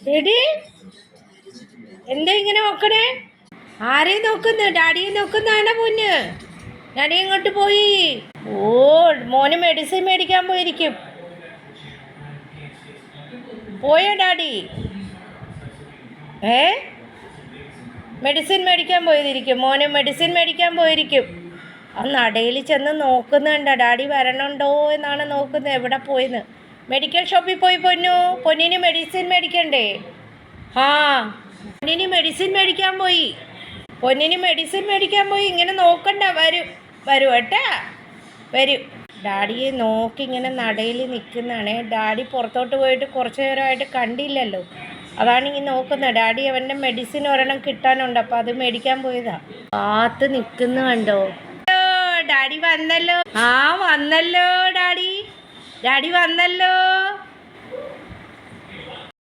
എടി എന്താ ഇങ്ങനെ നോക്കണേ? ആരെയും നോക്കുന്നു? ഡാഡിയെ നോക്കുന്നതാണ് പൊന്ന്. ഡാഡി ഇങ്ങോട്ട് പോയി. ഓ, മോന് മെഡിസിൻ മേടിക്കാൻ പോയിരിക്കും. പോയോ ഡാഡി? ഏ മെഡിസിൻ മേടിക്കാൻ പോയിരിക്കും. മോന് മെഡിസിൻ മേടിക്കാൻ പോയിരിക്കും. ആ നടയിൽ ചെന്ന് നോക്കുന്നുണ്ട. ഡാഡി വരണുണ്ടോ എന്നാണ് നോക്കുന്നത്. എവിടെ പോയിന്ന്? മെഡിക്കൽ ഷോപ്പിൽ പോയി പൊന്നു. പൊന്നിന് മെഡിസിൻ മേടിക്കണ്ടേ? ആ, പൊന്നിന് മെഡിസിൻ മേടിക്കാൻ പോയി. പൊന്നിന് മെഡിസിൻ മേടിക്കാൻ പോയി. ഇങ്ങനെ നോക്കണ്ട. വരും വരും ഏട്ടാ, വരും. ഡാഡിയെ നോക്കി ഇങ്ങനെ നടയിൽ നിൽക്കുന്നതാണ്. ഡാഡി പുറത്തോട്ട് പോയിട്ട് കുറച്ച് നേരമായിട്ട് കണ്ടില്ലല്ലോ. അതാണ് ഈ നോക്കുന്നത്. ഡാഡി അവൻ്റെ മെഡിസിൻ ഒരെണ്ണം കിട്ടാനുണ്ട്. അപ്പം അത് മേടിക്കാൻ പോയതാ. കാത്ത് നിൽക്കുന്ന കണ്ടോ? ഡാഡി വന്നല്ലോ. ആ, വന്നല്ലോ ഡാഡി. ഡാഡി വന്നല്ലോ.